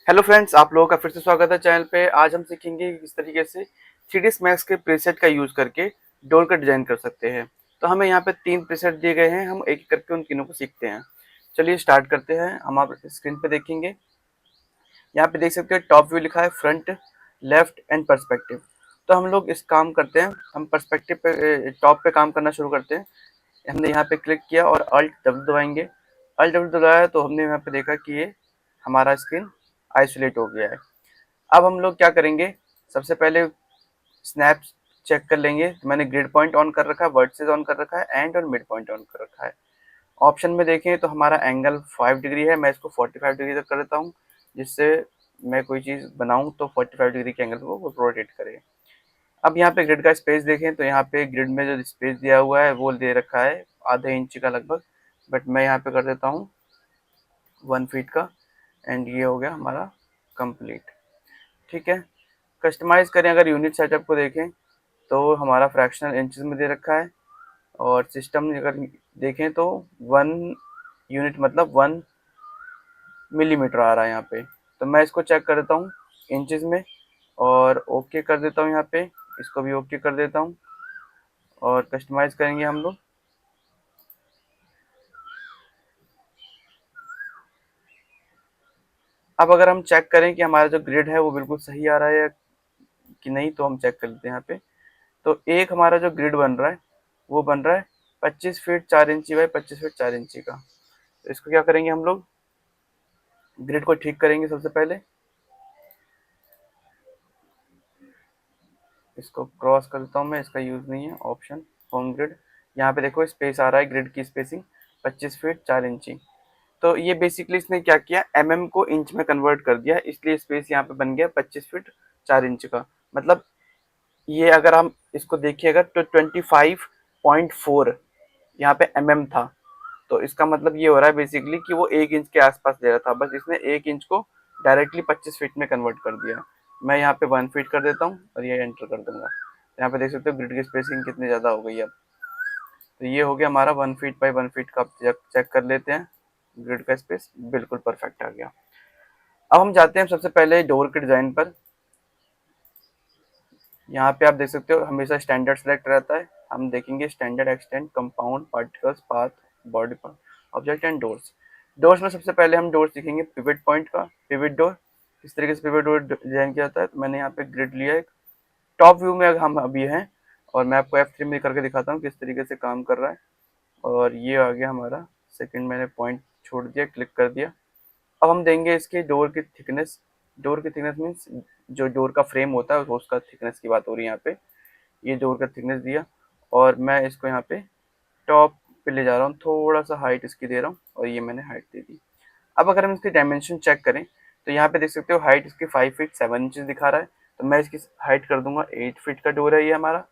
Hello friends, आप लोगों का फिर से स्वागत है चैनल पे। आज हम सीखेंगे कि किस तरीके से 3ds मैक्स के प्रीसेट का यूज करके डोर का डिजाइन कर सकते हैं। तो हमें यहाँ पे 3 प्रीसेट दिए गए हैं, हम एक एक करके उन तीनों को सीखते हैं। चलिए स्टार्ट करते हैं। हम आप स्क्रीन पे देखेंगे, यहाँ पे देख सकते हैं टॉप व्यू लिखा है, फ्रंट, लेफ्ट एंड पर्सपेक्टिव। तो हम लोग इस काम करते हैं, हम पर्सपेक्टिव पे टॉप पे काम करना शुरू करते हैं। हमने यहाँ पे क्लिक किया और अल्ट डब्ल्यू दबाएंगे। अल्ट डब्ल्यू दबाया तो हमने यहाँ पे देखा कि ये हमारा स्क्रीन आइसोलेट हो गया है। अब हम लोग क्या करेंगे, सबसे पहले स्नैप चेक कर लेंगे। तो मैंने ग्रिड पॉइंट ऑन कर रखा है, वर्टिसेस ऑन कर रखा है, एंड और मिड पॉइंट ऑन कर रखा है। ऑप्शन में देखें तो हमारा एंगल 5 डिग्री है, मैं इसको 45 डिग्री तक कर देता हूँ, जिससे मैं कोई चीज़ बनाऊँ तो 45 डिग्री के एंगल को वो रोटेट करे। अब यहाँ पे ग्रिड का स्पेस देखें तो यहाँ पे ग्रिड में जो स्पेस दिया हुआ है वो दे रखा है आधे इंच का लगभग, बट मैं यहाँ पे कर देता हूँ 1 फीट का, एंड ये हो गया हमारा कंप्लीट। ठीक है, कस्टमाइज करें अगर यूनिट सेटअप को देखें तो हमारा फ्रैक्शनल इंचेस में दे रखा है, और सिस्टम अगर देखें तो 1 यूनिट मतलब 1 मिलीमीटर आ रहा है यहाँ पे। तो मैं इसको चेक कर देता हूँ इंचेस में और ओके कर देता हूँ। यहाँ पे इसको भी ओके कर देता हूँ और कस्टमाइज करेंगे हम लोग। अब अगर हम चेक करें कि हमारा जो ग्रिड है वो बिल्कुल सही आ रहा है कि नहीं, तो हम चेक कर लेते हैं यहाँ पे। तो एक हमारा जो ग्रिड बन रहा है वो बन रहा है 25 फीट 4 इंची बाई 25 फीट 4 इंची का। तो इसको क्या करेंगे, हम लोग ग्रिड को ठीक करेंगे। सबसे पहले इसको क्रॉस कर देता हूँ मैं, इसका यूज नहीं है ऑप्शन, होम ग्रिड। यहाँ पे देखो स्पेस आ रहा है, ग्रिड की स्पेसिंग 25 फीट 4 इंची। तो ये बेसिकली इसने क्या किया, को इंच में कन्वर्ट कर दिया, इसलिए स्पेस यहाँ पे बन गया 25 फीट 4 इंच का। मतलब ये अगर हम इसको देखिएगा तो 25.4 यहाँ पे था। तो इसका मतलब ये हो रहा है बेसिकली कि वो 1 इंच के आसपास ले रहा था, बस इसने 1 इंच को डायरेक्टली 25 फीट में कन्वर्ट कर दिया। मैं यहाँ पे 1 फीट कर देता हूँ और ये एंटर कर दूंगा। यहाँ पे देख सकते हो ग्रिड की स्पेसिंग कितनी ज़्यादा हो गई है अब। तो ये हो गया हमारा 1 फीट बाई 1 फीट का। चेक कर लेते हैं, ग्रिड का स्पेस बिल्कुल परफेक्ट आ गया। अब हम जाते हैं सबसे पहले डोर के डिज़ाइन पर। यहाँ पे आप देख सकते हो हमेशा स्टैंडर्ड सेलेक्ट रहता है। हम देखेंगे standard, extend, compound, particles, path, body part, object and doors. Doors में सबसे पहले हम डोर सीखेंगे पिवट पॉइंट का, पिवट डोर। किस तरीके से पिवट डोर डिजाइन किया जाता है, तो मैंने यहाँ पे ग्रिड लिया है। टॉप व्यू में हम अभी हैं और मैं आपको F3 में करके दिखाता हूँ किस तरीके से काम कर रहा है। और ये आ गया हमारा सेकंड, मैंने पॉइंट छोड़ दिया, क्लिक कर दिया। अब हम देंगे इसके डोर की थिकनेस। डोर की थिकनेस मीन्स जो डोर का फ्रेम होता है उसका थिकनेस की बात हो रही है यहाँ पे। ये डोर का थिकनेस दिया और मैं इसको यहाँ पे टॉप पे ले जा रहा हूँ, थोड़ा सा हाइट इसकी दे रहा हूँ और ये मैंने हाइट दे दी। अब अगर हम इसकी डायमेंशन चेक करें तो यहाँ पे देख सकते हो हाइट इसकी 5 फीट 7 इंचेस दिखा रहा है। तो मैं इसकी हाइट कर दूंगा 8 फीट का डोर है ये हमारा,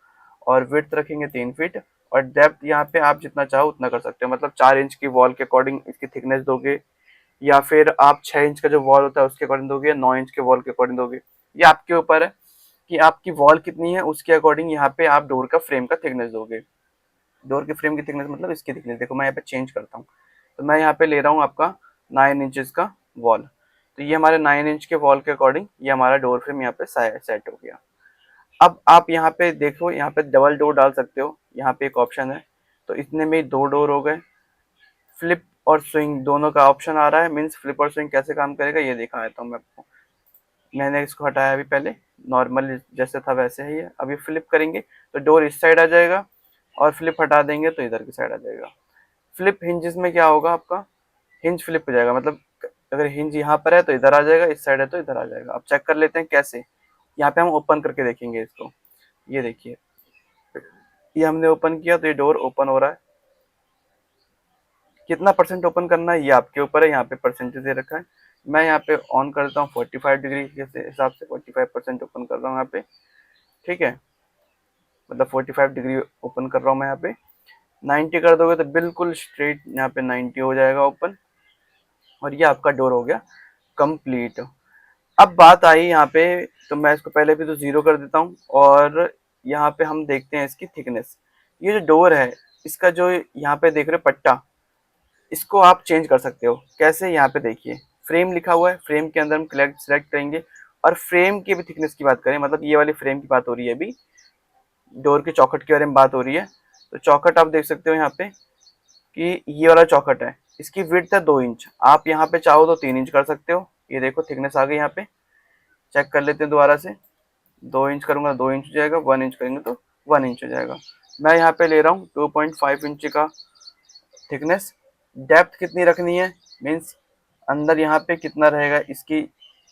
और विड्थ रखेंगे 3 फीट, और डेप्थ यहाँ पे आप जितना चाहो उतना कर सकते हो। मतलब 4 इंच की वॉल के अकॉर्डिंग इसकी थिकनेस दोगे, या फिर आप 6 इंच का जो वॉल होता है उसके अकॉर्डिंग दोगे, या 9 इंच के वॉल के अकॉर्डिंग दोगे। ये आपके ऊपर है कि आपकी वॉल कितनी है, उसके अकॉर्डिंग यहाँ पे आप डोर का फ्रेम का थिकनेस दोगे। डोर के फ्रेम की थिकनेस मतलब इसकी थिकनेस देखो, मैं यहाँ पे चेंज करता हूँ। तो मैं यहाँ पे ले रहा हूँ आपका 9 इंचेस का वॉल। तो ये हमारे 9 इंच के वॉल के अकॉर्डिंग ये हमारा डोर फ्रेम यहाँ पे सेट हो गया। अब आप यहाँ पे देखो, यहाँ पे डबल डोर डाल सकते हो, यहाँ पे एक ऑप्शन है। तो इतने में 2 डोर हो गए। फ्लिप और स्विंग दोनों का ऑप्शन आ रहा है, मीन्स फ्लिप और स्विंग कैसे काम करेगा ये दिखा देता हूँ मैं आपको। मैंने इसको हटाया अभी, पहले नॉर्मल जैसे था वैसे ही है। अभी फ्लिप करेंगे तो डोर इस साइड आ जाएगा, और फ्लिप हटा देंगे तो इधर की साइड आ जाएगा। फ्लिप हिंजेस में क्या होगा, आपका हिंज फ्लिप हो जाएगा। मतलब अगर हिंज यहाँ पर है तो इधर आ जाएगा, इस साइड है तो इधर आ जाएगा। अब चेक कर लेते हैं कैसे। यहाँ पे हम ओपन करके देखेंगे इसको। ये देखिए, ये हमने ओपन किया तो ये डोर ओपन हो रहा है। कितना परसेंट ओपन करना है ये आपके ऊपर है, यहाँ पे परसेंटेज दे रखा है। मैं यहाँ पे ऑन करता हूँ 45 डिग्री के हिसाब से, 45% ओपन कर रहा हूँ यहाँ पे। ठीक है, मतलब 45 डिग्री ओपन कर रहा हूँ मैं यहाँ पे। 90 कर दोगे तो बिल्कुल स्ट्रेट यहाँ पे 90 हो जाएगा ओपन, और ये आपका डोर हो गया कंप्लीट। अब बात आई यहाँ पे, तो मैं इसको पहले भी तो 0 कर देता हूँ, और यहाँ पे हम देखते हैं इसकी थिकनेस। ये जो डोर है इसका जो यहाँ पे देख रहे हो पट्टा, इसको आप चेंज कर सकते हो। कैसे, यहाँ पे देखिए फ्रेम लिखा हुआ है, फ्रेम के अंदर हम सिलेक्ट करेंगे। और फ्रेम की भी थिकनेस की बात करें, मतलब ये वाली फ्रेम की बात हो रही है अभी, डोर के चौखट के बारे में बात हो रही है। तो चौखट आप देख सकते हो यहाँ पे कि ये वाला चौखट है, इसकी विड्थ है 2 इंच। आप यहाँ पे चाहो तो 3 इंच कर सकते हो। ये देखो थिकनेस आ गई, यहाँ पे चेक कर लेते हैं दोबारा से। 2 इंच करूंगा 2 इंच हो जाएगा, 1 इंच करेंगे तो 1 इंच हो जाएगा। मैं यहाँ पे ले रहा हूँ 2.5 इंच का थिकनेस। डेप्थ कितनी रखनी है, मीन्स अंदर यहाँ पे कितना रहेगा इसकी,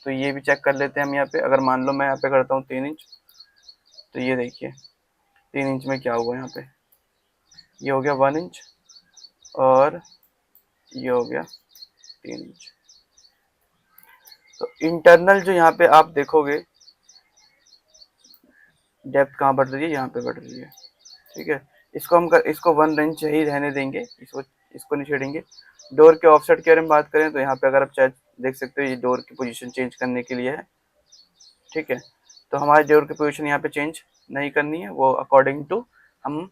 तो ये भी चेक कर लेते हैं हम यहाँ पे। अगर मान लो मैं यहाँ पे करता हूँ 3 इंच, तो ये देखिए 3 इंच में क्या हुआ यहाँ पे, ये हो गया 1 इंच, और ये हो गया 3 इंच। तो इंटरनल जो यहाँ पे आप देखोगे डेप्थ कहाँ बढ़ रही है, यहाँ पे बढ़ रही है। ठीक है, इसको 1 इंच ही रहने देंगे, इसको नहीं छेड़ेंगे। डोर के ऑफसेट के बारे में बात करें तो यहाँ पे अगर आप चाहे देख सकते हो, ये डोर की पोजीशन चेंज करने के लिए है। ठीक है, तो हमारे डोर की पोजीशन यहाँ पे चेंज नहीं करनी है, वो अकॉर्डिंग टू हम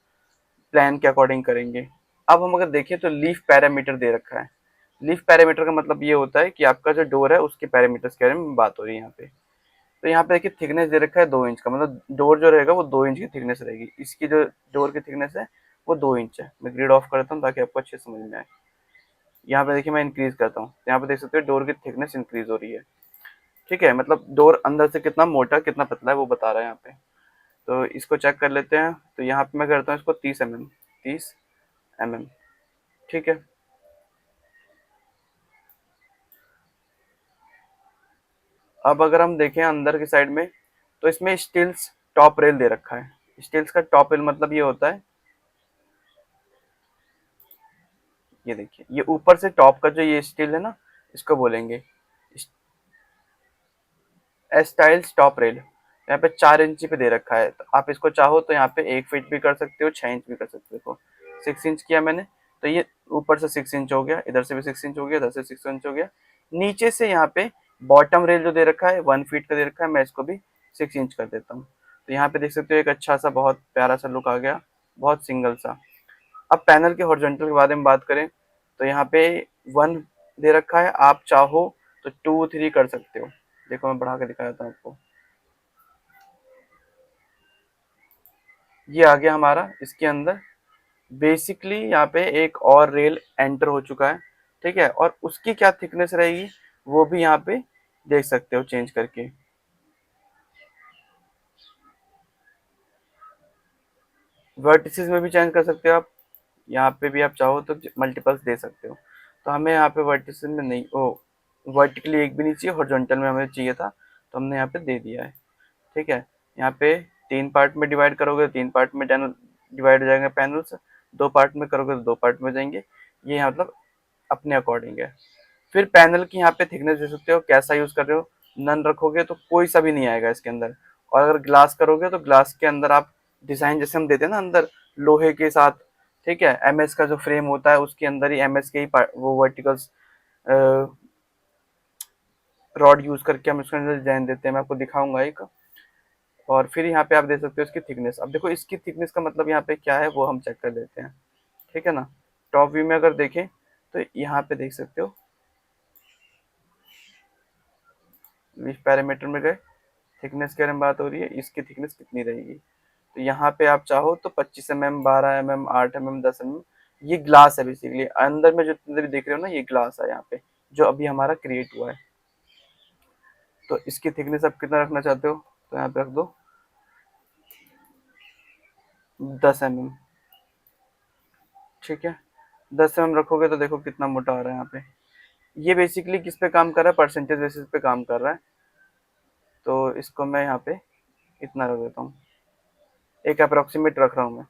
प्लान के अकॉर्डिंग करेंगे। अब हम अगर देखें तो लीफ पैरामीटर दे रखा है। लीफ पैरामीटर का मतलब ये होता है कि आपका जो डोर है उसके पैरामीटर्स के बारे में बात हो रही है यहाँ पे। तो यहाँ पे देखिए थिकनेस दे रखा है 2 इंच का, मतलब डोर जो रहेगा वो 2 इंच की थिकनेस रहेगी। इसकी जो डोर की थिकनेस है वो 2 इंच है। मैं ग्रिड ऑफ करता हूँ ताकि आपको अच्छे समझ में आए। यहाँ पे देखिए मैं इंक्रीज करता हूँ, तो यहाँ पे देख सकते हो डोर की थिकनेस इंक्रीज हो रही है। ठीक है, मतलब डोर अंदर से कितना मोटा कितना पतला है वो बता रहा है यहाँ पे। तो इसको चेक कर लेते हैं। तो यहाँ पे मैं करता हूँ इसको 30 mm, 30 mm। ठीक है, अब अगर हम देखें अंदर की साइड में, तो इसमें स्टील्स टॉप रेल दे रखा है। स्टील्स का टॉप रेल मतलब ये होता है, ये देखिए ये ऊपर से टॉप का जो ये स्टील है ना, इसको बोलेंगे स्टाइल्स टॉप रेल। यहाँ पे 4 इंच पे दे रखा है, तो आप इसको चाहो तो यहाँ पे 1 फीट भी कर सकते हो, 6 इंच भी कर सकते हो। 6 इंच किया मैंने, तो ये ऊपर से 6 इंच हो गया, इधर से भी 6 इंच हो गया, इधर से 6 इंच हो गया। नीचे से यहाँ पे बॉटम रेल जो दे रखा है 1 फीट का दे रखा है, मैं इसको भी 6 इंच कर देता हूँ। तो यहाँ पे देख सकते हो एक अच्छा सा बहुत प्यारा सा लुक आ गया, बहुत सिंगल सा। अब पैनल के हॉरिजॉन्टल के बारे में बात करें तो यहाँ पे 1 दे रखा है, आप चाहो तो 2 3 कर सकते हो। देखो मैं बढ़ा के दिखा देता हूँ आपको, ये आ गया हमारा इसके अंदर। बेसिकली यहाँ पे एक और रेल एंटर हो चुका है। ठीक है, और उसकी क्या थिकनेस रहेगी वो भी यहाँ पे देख सकते हो चेंज करके। वर्टिसेस में भी चेंज कर सकते हो आप, यहाँ पे भी आप चाहो तो मल्टीपल्स दे सकते हो। तो हमें यहाँ पे वर्टिसेस में नहीं, ओ वर्टिकली एक भी नहीं चाहिए, हॉरिजॉन्टल में हमें चाहिए था, तो हमने यहाँ पे दे दिया है। ठीक है, यहाँ पे 3 पार्ट में डिवाइड करोगे 3 पार्ट में डिवाइड हो जाएंगे पैनल्स, 2 पार्ट में करोगे तो 2 पार्ट में जाएंगे। ये मतलब अपने अकॉर्डिंग है। फिर पैनल की यहाँ पे थिकनेस दे सकते हो, कैसा यूज कर रहे हो। नन रखोगे तो कोई सा भी नहीं आएगा इसके अंदर, और अगर ग्लास करोगे तो ग्लास के अंदर आप डिजाइन जैसे हम देते हैं ना अंदर लोहे के साथ। ठीक है, एमएस का जो फ्रेम होता है उसके अंदर ही एमएस के ही वो वर्टिकल्स रॉड यूज करके हम उसके अंदर डिजाइन देते हैं, मैं आपको दिखाऊंगा एक। और फिर यहाँ पे आप देख सकते हो इसकी थिकनेस। अब देखो इसकी थिकनेस का मतलब यहाँ पे क्या है वो हम चेक कर लेते हैं। ठीक है ना, टॉप व्यू में अगर देखें तो यहाँ पे देख सकते हो, लीफ पैरामीटर में गए, थिकनेस के बारे में बात हो रही है, इसकी थिकनेस कितनी रहेगी। तो यहाँ पे आप चाहो तो 25 mm, 12 mm, 8 mm, 10 mm, ये ग्लास है बेसिकली। अंदर में जो भी देख रहे हो ना ये ग्लास है यहाँ पे जो अभी हमारा क्रिएट हुआ है। तो इसकी थिकनेस आप कितना रखना चाहते हो, तो यहाँ पे रख दो 10 mm। ठीक है, 10 mm रखोगे तो देखो कितना मोटा आ रहा है यहाँ पे। ये बेसिकली किस पे काम कर रहा है, परसेंटेज बेसिस पे काम कर रहा है। तो इसको मैं यहाँ पे इतना रख देता हूँ, एक अप्रोक्सीमेट रख रहा हूँ मैं।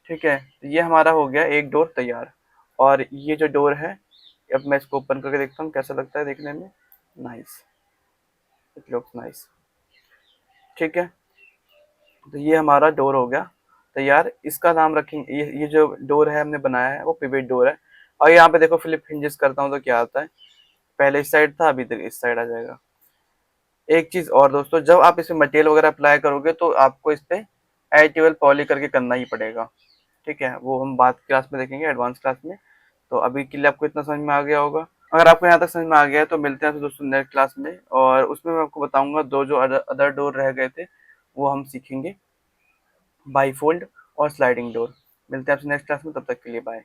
ठीक है, तो ये हमारा हो गया एक डोर तैयार। और ये जो डोर है, अब मैं इसको ओपन करके देखता हूँ कैसा लगता है देखने में। Nice, it looks nice. ठीक है, तो ये हमारा डोर हो गया तैयार। इसका नाम रखेंगे, ये जो डोर है हमने बनाया है वो पिवेट डोर है। और यहाँ पे देखो फ्लिप हिंजेस करता हूँ तो क्या आता है, पहले इस साइड था अभी तक इस साइड आ जाएगा। एक चीज और दोस्तों, जब आप इसमें मटेरियल वगैरह अप्लाई करोगे तो आपको इस पे एच पॉली करके करना ही पड़ेगा। ठीक है, वो हम बात क्लास में देखेंगे, एडवांस क्लास में। तो अभी के लिए आपको इतना समझ में आ गया होगा। अगर आपको यहाँ तक समझ में आ गया है तो मिलते हैं आपसे दोस्तों नेक्स्ट क्लास में, और उसमें मैं आपको बताऊंगा दो जो अदर डोर रह गए थे वो हम सीखेंगे, बाईफोल्ड और स्लाइडिंग डोर। मिलते हैं आपसे नेक्स्ट क्लास में, तब तक के लिए बाय।